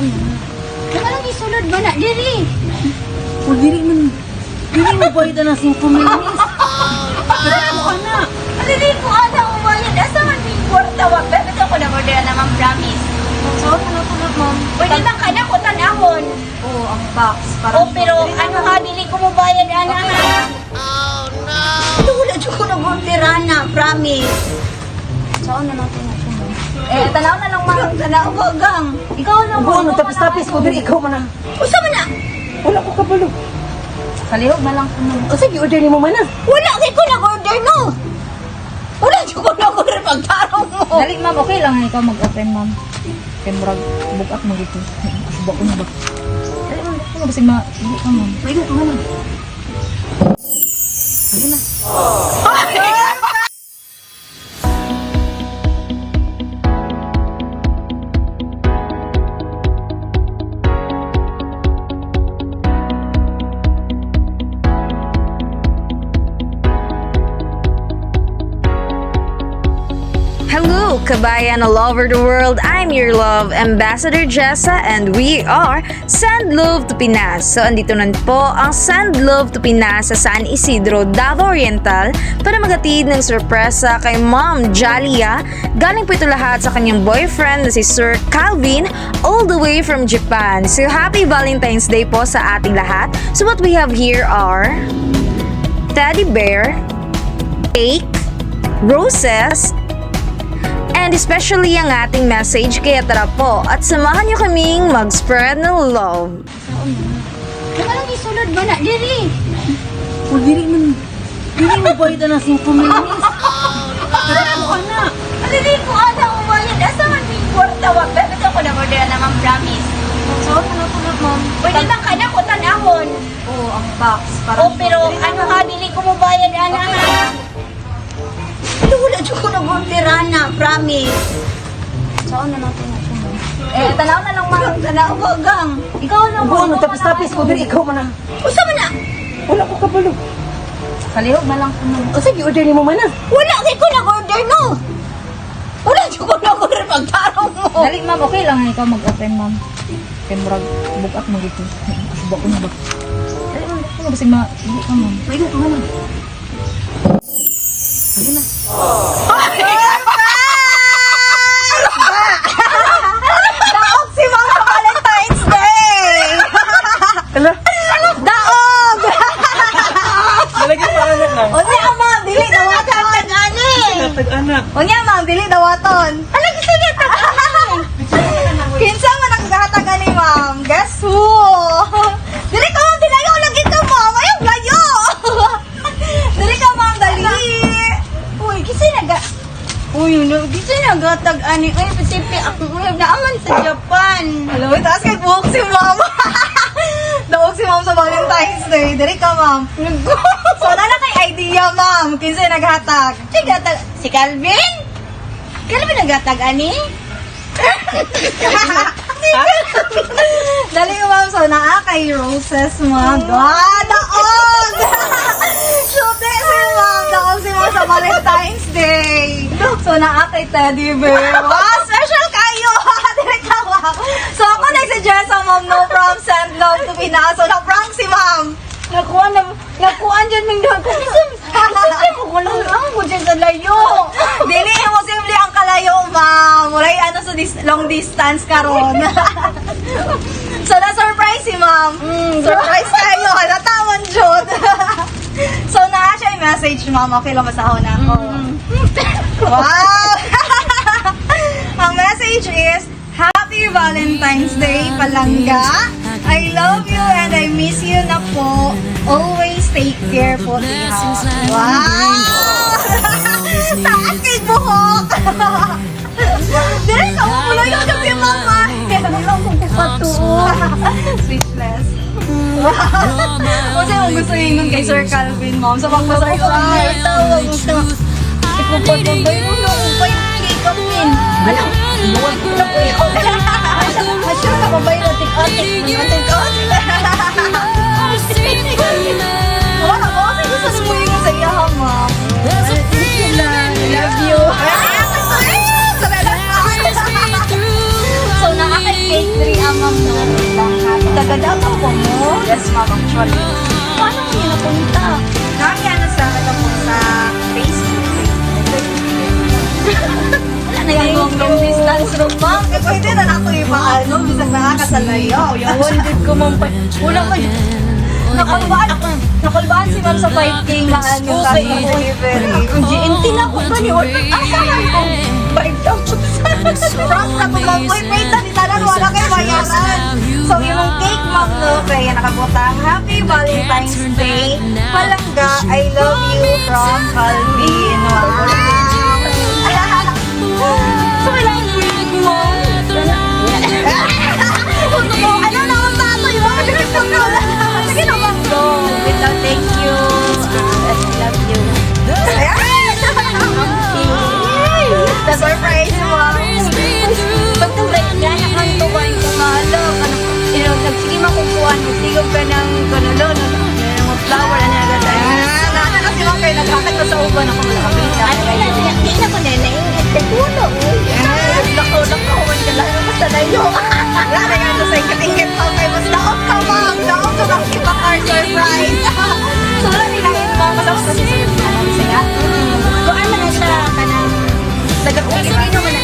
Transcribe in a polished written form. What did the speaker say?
Saan na? Kaya lang isulod ba na, diri? O, diri mo ba ito na 5 minutes? Kaya mo ka na. Diri ko ana umayad. Asa man may kwarta wa? Pero ako na order na ma'am, promise. Saan na tulad, ma'am? Pwede bang kana ko tanahon? Oo, ang box. Oh, pero ano ha, dili ko mo bayad, ana ha? Oh, no! Ito wala dyan ko nag-order, ana, promise. Saan na natin ito, ma'am? Tanaw na lang, ma'am. Tanaw ko, gang. Ikaw na, Ano, tapis-tapis ko, diri ikaw man na. Usa man na? Wala ko kabalo. Kalihog na lang ko, ma'am. O, sige, order ni mo man na. Wala, kay ko nag-order, no? Wala dyan ko nag-order pagtarong mo. Dali, ma'am. Okay lang ikaw mag-open, ma'am. Kaya murag, bukat mo dito. Asuba ko na ba? Dali, ma'am. Dali mo. Kasi hindi ka, ma'am. May ka man na. Sige na. Hello, kabayan all over the world. I'm your love ambassador Jessa and we are Send Love to Pinas. So andito na po ang Send Love to Pinas sa San Isidro, Davao Oriental para maghatid ng sorpresa kay Ma'am Jalia. Galing po ito lahat sa kanyang boyfriend na si Sir Calvin all the way from Japan. So happy Valentine's Day po sa ating lahat. So what we have here are teddy bear, cake, roses, and especially ang ating message. Kaya tara po at samahan niyo kaming mag-spread ng love. Kaya lang isulod ba na, diri? O, diri mo ba ito na 5 minutes? Kaya mo ka na. Diri ko ana umayad. Asa man may kwarta wa? Pero ako na order na ma'am, promise. Saan na tulad, ma'am? Pwede bang kana ko tanahon? Oo, ang box. Oh, pero ano ha, dili ko mo bayad, ana ha? Ito wala dyan ko nag-order, ana, promise. Saan na natin ito, ma'am? Tanaw na lang, ma'am. Tanaw ko, gang. Ikaw na, Ano, tapis-tapis ko, diri ikaw man na. Usa man na? Wala ko kabalo. Kalihog na lang ko, ma'am. O, sige, order ni mo man na. Wala, kay ko nag-order, no? Wala dyan ko nag-order pagtarong mo. Dali, ma'am. Okay lang ikaw mag-open, ma'am. Kaya murag, bukat mo dito. Asuba ko na ba? Dali, ma'am. Dali mo. Kasi hindi ka, ma'am. May ka man na. Sige na. Daog si Ma'am sa Valentine's Day! Ala, Daog! talagyan pa anak na. Unya, ma'am, dili dawaton. Ani! Tag-anak. Unya, ma'am, dili dawaton. Ala, kasi niya tagahan. Kinsa man naghatag ani, ma'am? Guess who? Dili ka, ma'am, dilayo lagi ka, ma'am. Ayaw, layo! Dili ka, ma'am, dali. Uy, kasi nagatag ani. Uy, Pacific, ako naaman sa Japan. Alam mo, taas kay buhok si ma'am. Daog si ma'am sa Valentine's Day. Dali ka, ma'am. So, na kay idea, ma'am. Kinsa naghatag? Si Calvin? Calvin naghatag ani? Dali ka, ma'am. So, naa kay roses, ma'am. Daog! Shote si ma'am. Daog si ma'am sa Valentine's Day. So, naa kay teddy bear. Wow, special kayo! Dali ka, ma'am. So, ako nagsuggest sa ma'am, no from Send Love to Pinas. So, na-prank si ma'am. Nakuhaan dyan ng dago. Kasi mo ko lang mo dyan sa layo. Dili, imposible ang kalayo, ma'am. Mulay ano sa long distance karon. So, na-surprise si ma'am. Surprise kayo. Natawan, Jod. So, naa siya yung message, ma'am. Okay lang, masaho na ako. Wow! Ang message is, Happy Valentine's Day, Palangga. I love you and I miss you na po. Always take care po, Tiha. Wow! Taas kay buhok! Dili ka mo mula yung gabi, mama. Ano lang kung kupatuo. Speechless. Wow! Kasi kung gusto yun kay Sir Calvin, ma'am. So, magpa-surprise. Tawag gusto. Ikupatong ba yun? Upay kay Calvin. Ano? Buwan ko na po yun. Asya ka ba ba yun? Atik-atik. Atik-atik. Wala ko. Kasi gusto mo yung sa iya, ma'am. Love you. So, nakaka-cake 3 ang ma'am Taga-Davao ko mo? Yes, ma'am, actually. Paano mo yun napunta? Kami ano sa Facebook. Wala na yung long distance room, ma'am. Eh, pwede na ako iba, ano, bisag nakakasalayo. Yung 100 ko, ma'am. Wala ko yun. Nakulbaan si ma'am sa 5K na ano, sa delivery. Kung GNT na ako ba ni order? Asahan ko, 5,000. Tapos na kung mag-prepaid na, nitanan, wala kayo bayaran. So, yung cake, ma'am, no, kaya nakabutang, Happy Valentine's Day. Palangga, I love you from Calvin. Wow. So, kailangan mo yung mo. Ano na ang tato yun? Sige naman, go. Without thank you. I love you. The surprise mo. Pagtulay, gana kang tuwan ko malo. Sige makukuha. Tigog ka ng kanulo. Mga flower na nagagay. Nana kasi mga kayo nagkakit ko sa uban ako malakapita. Ano ba natin? Hindi na ko nanaingit. Puno. Lako, wala lang basta na yun. Wala na yan sa ingit-ingit pa kayo. Mas laot ka, ma'am. Laot ka lang kita car surprise. So, wala nilahin mo. Matapos kasi sa mga siya. Kung ano na siya ka ng nag-uwi. Sige naman na